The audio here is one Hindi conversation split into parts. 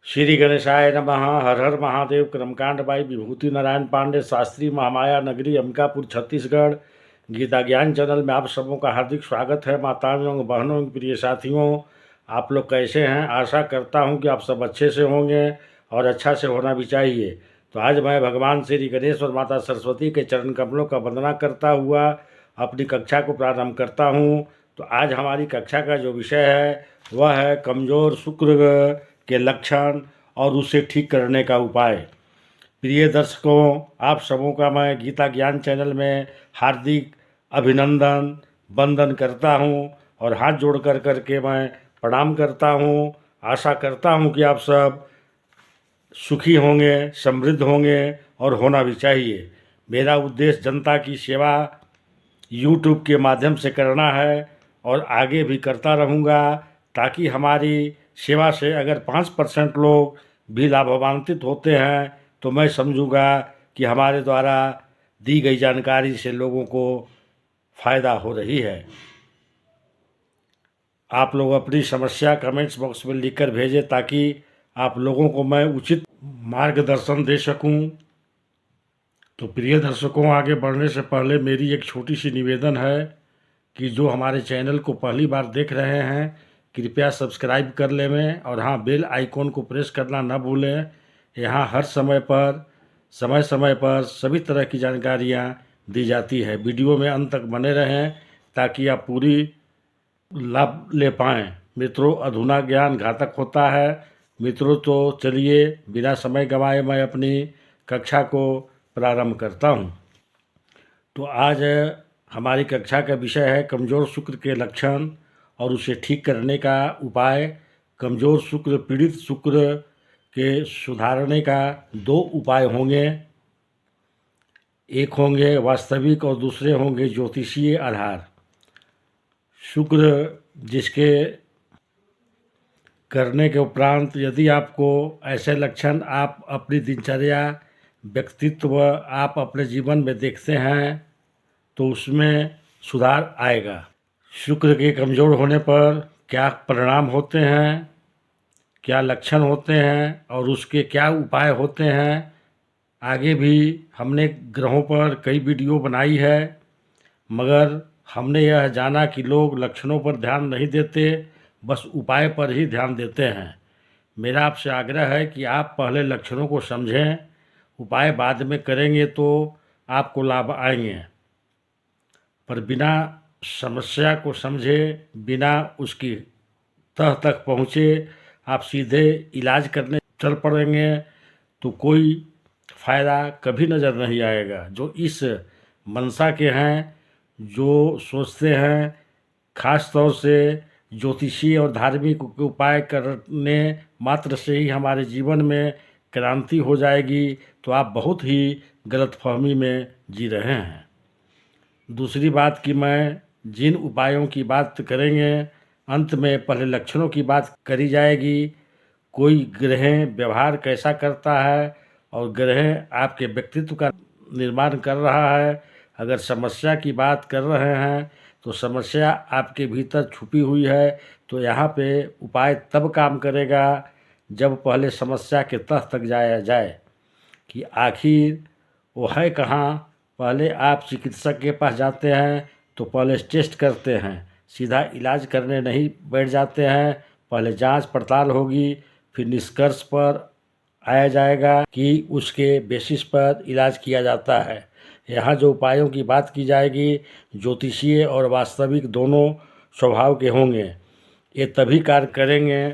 श्री गणेशाय नमः। हर हर महादेव। क्रमकांड बाई विभूति नारायण पांडे, शास्त्री महामाया नगरी, अंबिकापुर, छत्तीसगढ़। गीता ज्ञान चैनल में आप सबों का हार्दिक स्वागत है। माताओं एवं बहनों एवं प्रिय साथियों, आप लोग कैसे हैं? आशा करता हूं कि आप सब अच्छे से होंगे और अच्छा से होना भी चाहिए। तो आज मैं भगवान श्री गणेश और माता सरस्वती के चरण कमलों का वंदना करता हुआ अपनी कक्षा को प्रारंभ करता हूं। तो आज हमारी कक्षा का जो विषय है वह है कमज़ोर शुक्र के लक्षण और उसे ठीक करने का उपाय। प्रिय दर्शकों, आप सबों का मैं गीता ज्ञान चैनल में हार्दिक अभिनंदन वंदन करता हूं और हाथ जोड़ करके मैं प्रणाम करता हूं। आशा करता हूं कि आप सब सुखी होंगे, समृद्ध होंगे और होना भी चाहिए। मेरा उद्देश्य जनता की सेवा यूट्यूब के माध्यम से करना है और आगे भी करता रहूँगा, ताकि हमारी सेवा से अगर 5% लोग भी लाभान्वित होते हैं तो मैं समझूंगा कि हमारे द्वारा दी गई जानकारी से लोगों को फ़ायदा हो रही है। आप लोग अपनी समस्या कमेंट्स बॉक्स में लिखकर भेजें ताकि आप लोगों को मैं उचित मार्गदर्शन दे सकूं। तो प्रिय दर्शकों, आगे बढ़ने से पहले मेरी एक छोटी सी निवेदन है कि जो हमारे चैनल को पहली बार देख रहे हैं कृपया सब्सक्राइब कर लें और हाँ, बेल आइकॉन को प्रेस करना न भूलें। यहाँ हर समय पर सभी तरह की जानकारियाँ दी जाती है। वीडियो में अंत तक बने रहें ताकि आप पूरी लाभ ले पाएँ। मित्रों, अधूना ज्ञान घातक होता है। मित्रों, तो चलिए बिना समय गंवाए मैं अपनी कक्षा को प्रारंभ करता हूँ। तो आज हमारी कक्षा का विषय है कमज़ोर शुक्र के लक्षण और उसे ठीक करने का उपाय। कमज़ोर शुक्र, पीड़ित शुक्र के सुधारने का दो उपाय होंगे। एक होंगे वास्तविक और दूसरे होंगे ज्योतिषीय आधार। शुक्र जिसके करने के उपरांत यदि आपको ऐसे लक्षण आप अपनी दिनचर्या, व्यक्तित्व, आप अपने जीवन में देखते हैं तो उसमें सुधार आएगा। शुक्र के कमज़ोर होने पर क्या परिणाम होते हैं, क्या लक्षण होते हैं और उसके क्या उपाय होते हैं, आगे भी हमने ग्रहों पर कई वीडियो बनाई है, मगर हमने यह जाना कि लोग लक्षणों पर ध्यान नहीं देते, बस उपाय पर ही ध्यान देते हैं। मेरा आपसे आग्रह है कि आप पहले लक्षणों को समझें, उपाय बाद में करेंगे तो आपको लाभ आएंगे। पर बिना समस्या को समझे, बिना उसकी तह तक पहुँचे आप सीधे इलाज करने चल पड़ेंगे तो कोई फ़ायदा कभी नज़र नहीं आएगा। जो इस मंशा के हैं, जो सोचते हैं खास तौर से ज्योतिषीय और धार्मिक उपाय करने मात्र से ही हमारे जीवन में क्रांति हो जाएगी, तो आप बहुत ही गलतफहमी में जी रहे हैं। दूसरी बात कि मैं जिन उपायों की बात करेंगे, अंत में पहले लक्षणों की बात करी जाएगी। कोई ग्रह व्यवहार कैसा करता है और ग्रह आपके व्यक्तित्व का निर्माण कर रहा है। अगर समस्या की बात कर रहे हैं तो समस्या आपके भीतर छुपी हुई है, तो यहाँ पे उपाय तब काम करेगा जब पहले समस्या के तह तक जाया जाए कि आखिर वो है कहाँ। पहले आप चिकित्सक के पास जाते हैं तो पहले टेस्ट करते हैं, सीधा इलाज करने नहीं बैठ जाते हैं। पहले जांच पड़ताल होगी, फिर निष्कर्ष पर आया जाएगा कि उसके बेसिस पर इलाज किया जाता है। यहाँ जो उपायों की बात की जाएगी ज्योतिषीय और वास्तविक दोनों स्वभाव के होंगे। ये तभी कार्य करेंगे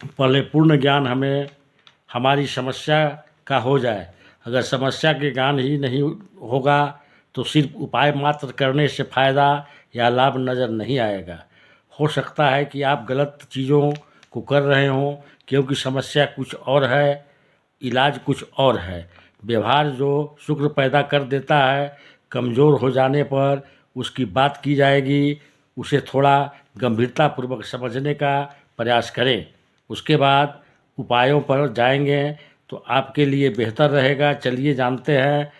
पहले पूर्ण ज्ञान हमें हमारी समस्या का हो जाए। अगर समस्या के ज्ञान ही नहीं होगा तो सिर्फ उपाय मात्र करने से फ़ायदा या लाभ नज़र नहीं आएगा। हो सकता है कि आप गलत चीज़ों को कर रहे हों, क्योंकि समस्या कुछ और है, इलाज कुछ और है। व्यवहार जो शुक्र पैदा कर देता है, कमज़ोर हो जाने पर उसकी बात की जाएगी। उसे थोड़ा गंभीरतापूर्वक समझने का प्रयास करें, उसके बाद उपायों पर जाएंगे तो आपके लिए बेहतर रहेगा। चलिए जानते हैं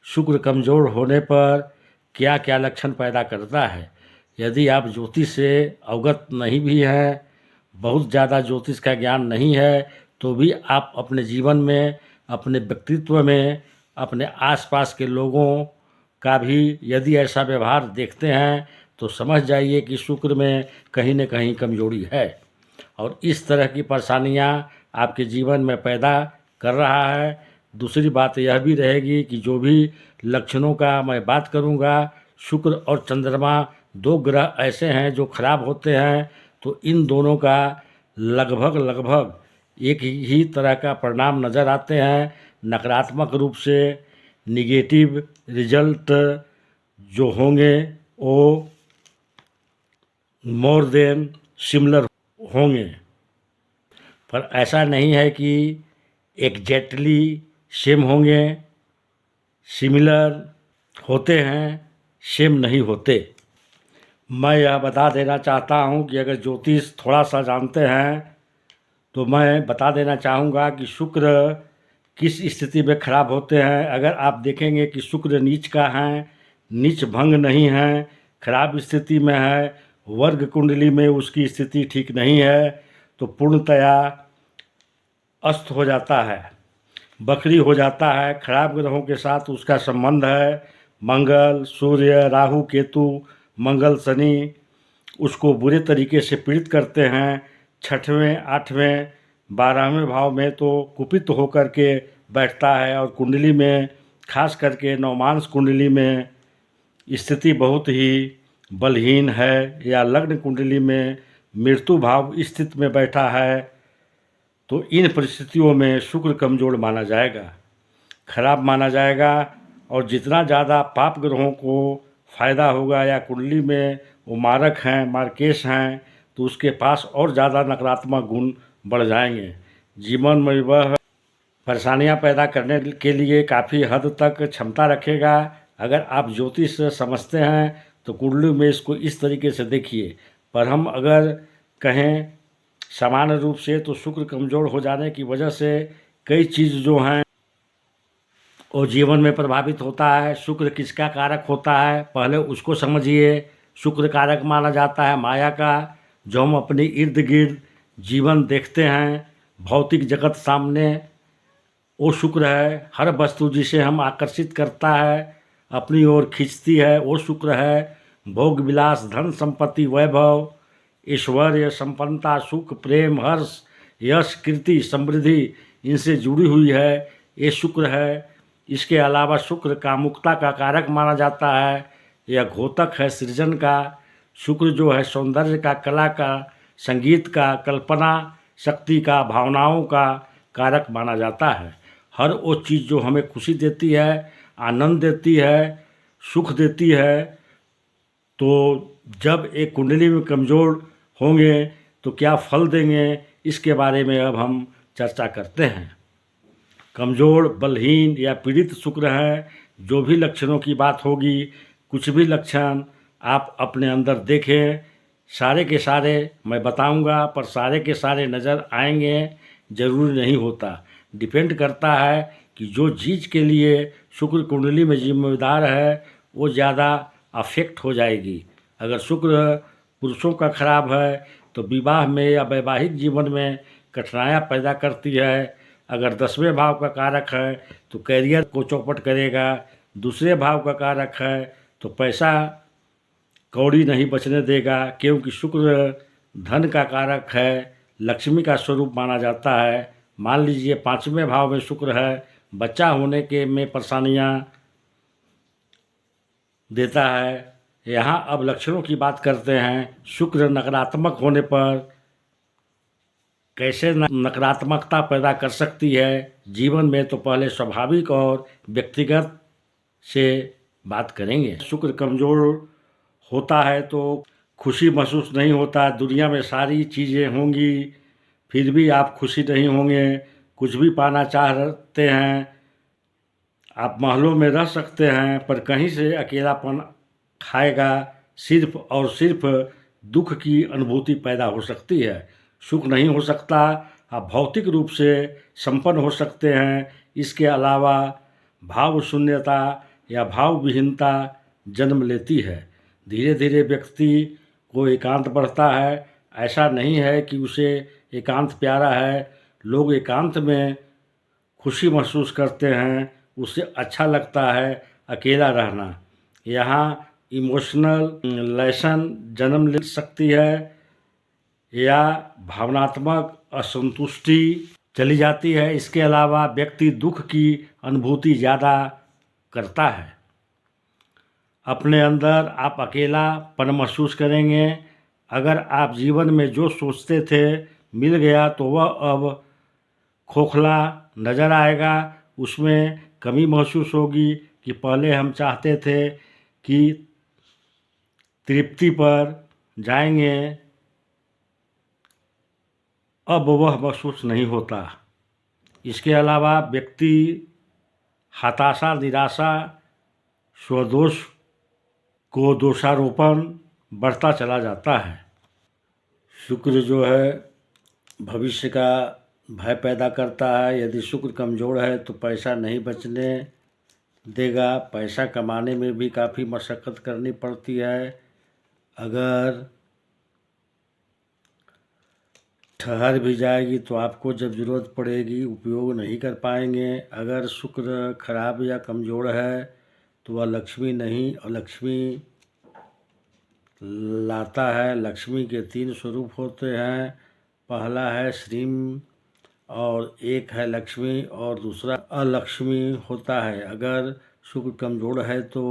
शुक्र कमज़ोर होने पर क्या क्या लक्षण पैदा करता है। यदि आप ज्योतिष से अवगत नहीं भी हैं, बहुत ज़्यादा ज्योतिष का ज्ञान नहीं है, तो भी आप अपने जीवन में, अपने व्यक्तित्व में, अपने आसपास के लोगों का भी यदि ऐसा व्यवहार देखते हैं तो समझ जाइए कि शुक्र में कहीं न कहीं कमजोरी है और इस तरह की परेशानियां आपके जीवन में पैदा कर रहा है। दूसरी बात यह भी रहेगी कि जो भी लक्षणों का मैं बात करूंगा, शुक्र और चंद्रमा दो ग्रह ऐसे हैं जो खराब होते हैं, तो इन दोनों का लगभग लगभग एक ही तरह का परिणाम नज़र आते हैं। नकारात्मक रूप से निगेटिव रिजल्ट जो होंगे वो मोर देन सिमिलर होंगे, पर ऐसा नहीं है कि एग्जैक्टली सेम होंगे। सिमिलर होते हैं, सेम नहीं होते। मैं यह बता देना चाहता हूँ कि अगर ज्योतिष थोड़ा सा जानते हैं तो मैं बता देना चाहूँगा कि शुक्र किस स्थिति में खराब होते हैं। अगर आप देखेंगे कि शुक्र नीच का है, नीच भंग नहीं है, खराब स्थिति में है, वर्ग कुंडली में उसकी स्थिति ठीक नहीं है, तो पूर्णतया अस्त हो जाता है, बकरी हो जाता है। खराब ग्रहों के साथ उसका संबंध है, मंगल, सूर्य, राहु, केतु, मंगल, शनि उसको बुरे तरीके से पीड़ित करते हैं। छठवें, आठवें, 12वें भाव में तो कुपित होकर के बैठता है और कुंडली में, खास करके नवमांश कुंडली में स्थिति बहुत ही बलहीन है, या लग्न कुंडली में मृत्यु भाव स्थिति में बैठा है, तो इन परिस्थितियों में शुक्र कमजोर माना जाएगा, खराब माना जाएगा। और जितना ज़्यादा पाप ग्रहों को फ़ायदा होगा या कुंडली में वो मारक हैं, मार्केश हैं, तो उसके पास और ज़्यादा नकारात्मक गुण बढ़ जाएंगे। जीवन में वह परेशानियां पैदा करने के लिए काफ़ी हद तक क्षमता रखेगा। अगर आप ज्योतिष समझते हैं तो कुंडली में इसको इस तरीके से देखिए। पर हम अगर कहें सामान्य रूप से तो शुक्र कमज़ोर हो जाने की वजह से कई चीज़ जो हैं वो जीवन में प्रभावित होता है। शुक्र किसका कारक होता है, पहले उसको समझिए। शुक्र कारक माना जाता है माया का, जो हम अपने इर्द गिर्द जीवन देखते हैं, भौतिक जगत सामने, वो शुक्र है। हर वस्तु जिसे हम आकर्षित करता है, अपनी ओर खींचती है, वो शुक्र है। भोग विलास, धन संपत्ति, वैभव, ऐश्वर्य, संपन्नता, सुख, प्रेम, हर्ष, यश, कीर्ति, समृद्धि इनसे जुड़ी हुई है, ये शुक्र है। इसके अलावा शुक्र कामुकता का कारक माना जाता है, यह घोतक है सृजन का। शुक्र जो है सौंदर्य का, कला का, संगीत का, कल्पना शक्ति का, भावनाओं का कारक माना जाता है। हर वो चीज़ जो हमें खुशी देती है, आनंद देती है, सुख देती है, तो जब एक कुंडली में कमज़ोर होंगे तो क्या फल देंगे, इसके बारे में अब हम चर्चा करते हैं। कमज़ोर, बलहीन या पीड़ित शुक्र है, जो भी लक्षणों की बात होगी, कुछ भी लक्षण आप अपने अंदर देखें, सारे के सारे मैं बताऊंगा, पर सारे के सारे नज़र आएंगे ज़रूरी नहीं होता। डिपेंड करता है कि जो चीज़ के लिए शुक्र कुंडली में जिम्मेदार है वो ज़्यादा अफेक्ट हो जाएगी। अगर शुक्र पुरुषों का खराब है तो विवाह में या वैवाहिक जीवन में कठिनाइयाँ पैदा करती है। अगर 10वें भाव का कारक है तो कैरियर को चौपट करेगा। दूसरे भाव का कारक है तो पैसा कौड़ी नहीं बचने देगा, क्योंकि शुक्र धन का कारक है, लक्ष्मी का स्वरूप माना जाता है। मान लीजिए 5वें भाव में शुक्र है, बच्चा होने के में परेशानियाँ देता है। यहाँ अब लक्षणों की बात करते हैं। शुक्र नकारात्मक होने पर कैसे नकारात्मकता पैदा कर सकती है जीवन में, तो पहले स्वाभाविक और व्यक्तिगत से बात करेंगे। शुक्र कमज़ोर होता है तो खुशी महसूस नहीं होता। दुनिया में सारी चीज़ें होंगी फिर भी आप खुशी नहीं होंगे। कुछ भी पाना चाहते हैं, आप महलों में रह सकते हैं, पर कहीं से अकेलापन खाएगा। सिर्फ और सिर्फ दुख की अनुभूति पैदा हो सकती है। सुख नहीं हो सकता। आप भौतिक रूप से संपन्न हो सकते हैं, इसके अलावा भाव शून्यता या भाव विहीनता जन्म लेती है। धीरे धीरे व्यक्ति को एकांत बढ़ता है। ऐसा नहीं है कि उसे एकांत प्यारा है, लोग एकांत में खुशी महसूस करते हैं, उससे अच्छा लगता है अकेला रहना। यहाँ इमोशनल लेसन जन्म ले सकती है या भावनात्मक असंतुष्टि चली जाती है। इसके अलावा व्यक्ति दुख की अनुभूति ज़्यादा करता है। अपने अंदर आप अकेलापन महसूस करेंगे। अगर आप जीवन में जो सोचते थे मिल गया तो वह अब खोखला नज़र आएगा। उसमें कमी महसूस होगी कि पहले हम चाहते थे कि तृप्ति पर जाएंगे, अब वह महसूस नहीं होता। इसके अलावा व्यक्ति हताशा, निराशा, स्वदोष को दोषारोपण बढ़ता चला जाता है। शुक्र जो है भविष्य का भय पैदा करता है। यदि शुक्र कमज़ोर है तो पैसा नहीं बचने देगा, पैसा कमाने में भी काफ़ी मशक्क़त करनी पड़ती है। अगर ठहर भी जाएगी तो आपको जब ज़रूरत पड़ेगी उपयोग नहीं कर पाएंगे। अगर शुक्र खराब या कमज़ोर है तो वह लक्ष्मी नहीं और लक्ष्मी लाता है। लक्ष्मी के 3 स्वरूप होते हैं। पहला है श्रीम और एक है लक्ष्मी और दूसरा अलक्ष्मी होता है। अगर शुक्र कमज़ोर है तो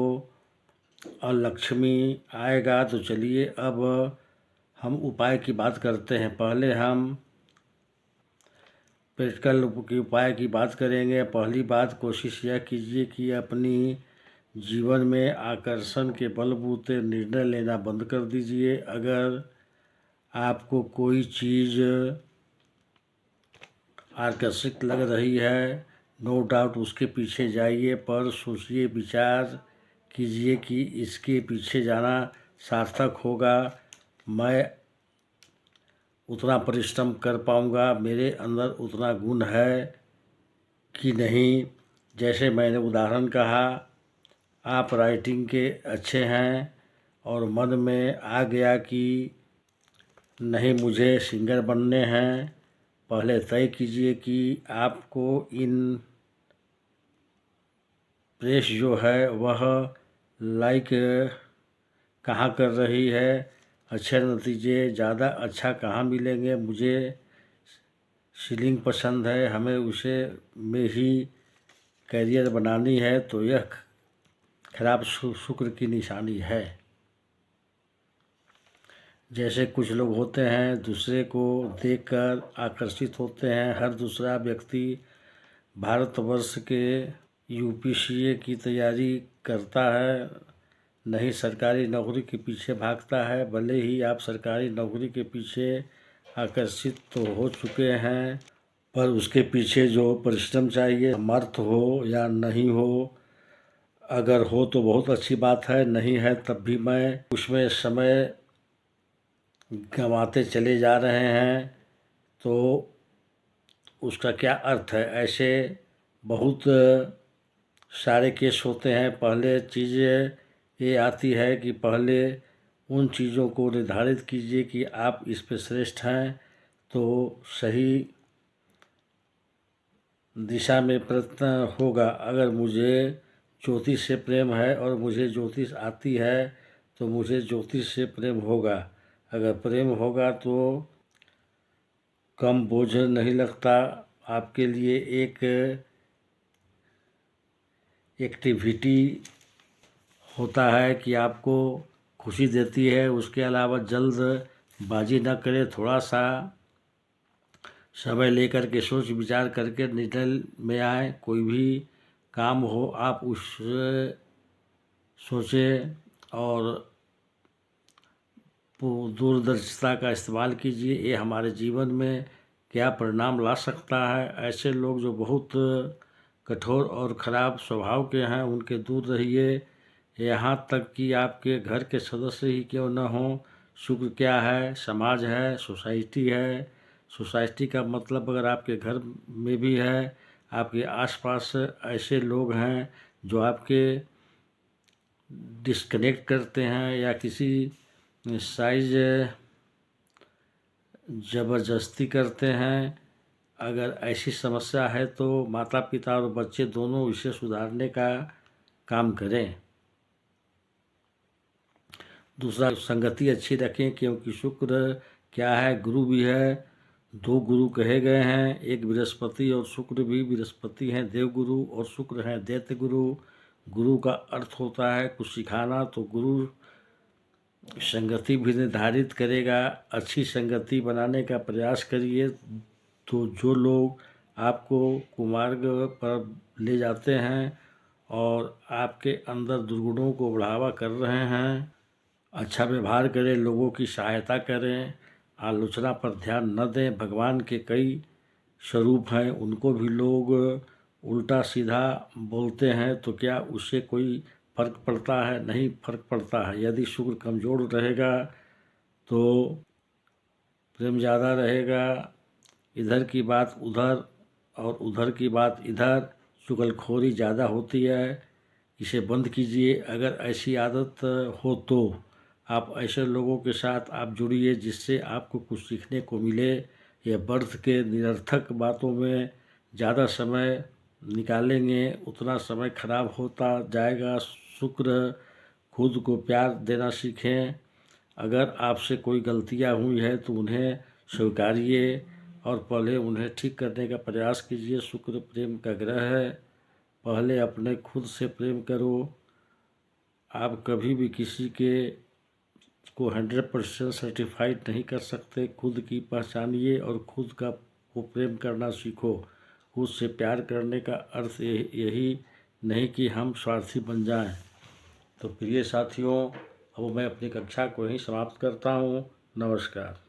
अलक्ष्मी आएगा। तो चलिए अब हम उपाय की बात करते हैं। पहले हम प्रैक्टिकल के उपाय की बात करेंगे। पहली बात, कोशिश यह कीजिए कि अपनी जीवन में आकर्षण के बलबूते निर्णय लेना बंद कर दीजिए। अगर आपको कोई चीज़ आकर्षक लग रही है, नो डाउट उसके पीछे जाइए, पर सोचिए, विचार कीजिए कि इसके पीछे जाना सार्थक होगा। मैं उतना परिश्रम कर पाऊँगा, मेरे अंदर उतना गुण है कि नहीं। जैसे मैंने उदाहरण कहा, आप राइटिंग के अच्छे हैं और मन में आ गया कि नहीं मुझे सिंगर बनने हैं। पहले तय कीजिए कि आपको इन प्रेस जो है वह लाइक कहाँ कर रही है, अच्छे नतीजे ज़्यादा अच्छा कहाँ मिलेंगे। मुझे सिंगिंग पसंद है, हमें उसे में ही करियर बनानी है, तो यह खराब शुक्र की निशानी है। जैसे कुछ लोग होते हैं दूसरे को देखकर आकर्षित होते हैं। हर दूसरा व्यक्ति भारतवर्ष के यूपीसीए की तैयारी करता है, नहीं सरकारी नौकरी के पीछे भागता है। भले ही आप सरकारी नौकरी के पीछे आकर्षित तो हो चुके हैं, पर उसके पीछे जो परिश्रम चाहिए, समर्थ हो या नहीं हो, अगर हो तो बहुत अच्छी बात है, नहीं है तब भी मैं उसमें समय गंवाते चले जा रहे हैं तो उसका क्या अर्थ है। ऐसे बहुत सारे केस होते हैं। पहले चीज़ ये आती है कि पहले उन चीज़ों को निर्धारित कीजिए कि आप इस पे श्रेष्ठ हैं, तो सही दिशा में प्रयत्न होगा। अगर मुझे ज्योतिष से प्रेम है और मुझे ज्योतिष आती है तो मुझे ज्योतिष से प्रेम होगा। अगर प्रेम होगा तो कम बोझ नहीं लगता। आपके लिए एक एक्टिविटी होता है कि आपको खुशी देती है। उसके अलावा जल्दबाजी न करें, थोड़ा सा समय लेकर के सोच विचार करके निर्णय में आए। कोई भी काम हो आप उस सोचें और दूरदर्शिता का इस्तेमाल कीजिए। ये हमारे जीवन में क्या परिणाम ला सकता है। ऐसे लोग जो बहुत कठोर और ख़राब स्वभाव के हैं उनके दूर रहिए। यहाँ तक कि आपके घर के सदस्य ही क्यों न हों, शुक्र क्या है, समाज है, सोसाइटी है। सोसाइटी का मतलब अगर आपके घर में भी है, आपके आसपास ऐसे लोग हैं जो आपके डिस्कनेक्ट करते हैं या किसी साइज ज़बरदस्ती करते हैं, अगर ऐसी समस्या है तो माता पिता और बच्चे दोनों इसे सुधारने का काम करें। दूसरा, संगति अच्छी रखें, क्योंकि शुक्र क्या है, गुरु भी है। दो गुरु कहे गए हैं, एक बृहस्पति और शुक्र भी। बृहस्पति हैं देवगुरु और शुक्र हैं दैत्य गुरु। गुरु का अर्थ होता है कुछ सिखाना, तो गुरु संगति भी निर्धारित करेगा। अच्छी संगति बनाने का प्रयास करिए, तो जो लोग आपको कुमार्ग पर ले जाते हैं और आपके अंदर दुर्गुणों को बढ़ावा कर रहे हैं, अच्छा व्यवहार करें, लोगों की सहायता करें, आलोचना पर ध्यान न दें। भगवान के कई स्वरूप हैं, उनको भी लोग उल्टा सीधा बोलते हैं, तो क्या उससे कोई फर्क पड़ता है? नहीं फर्क पड़ता है। यदि शुक्र कमज़ोर रहेगा तो प्रेम ज़्यादा रहेगा, इधर की बात उधर और उधर की बात इधर, चुगलखोरी ज़्यादा होती है। इसे बंद कीजिए। अगर ऐसी आदत हो तो आप ऐसे लोगों के साथ आप जुड़िए जिससे आपको कुछ सीखने को मिले। यह बर्थ के निरर्थक बातों में ज़्यादा समय निकालेंगे, उतना समय खराब होता जाएगा। शुक्र खुद को प्यार देना सीखें। अगर आपसे कोई गलतियां हुई है तो उन्हें स्वीकारिए और पहले उन्हें ठीक करने का प्रयास कीजिए। शुक्र प्रेम का ग्रह है, पहले अपने खुद से प्रेम करो। आप कभी भी किसी के को 100% सर्टिफाइड नहीं कर सकते। खुद की पहचानिए और खुद का को प्रेम करना सीखो। खुद से प्यार करने का अर्थ यही नहीं कि हम स्वार्थी बन जाएं। तो प्रिय साथियों, अब मैं अपनी कक्षा को यहीं समाप्त करता हूँ। नमस्कार।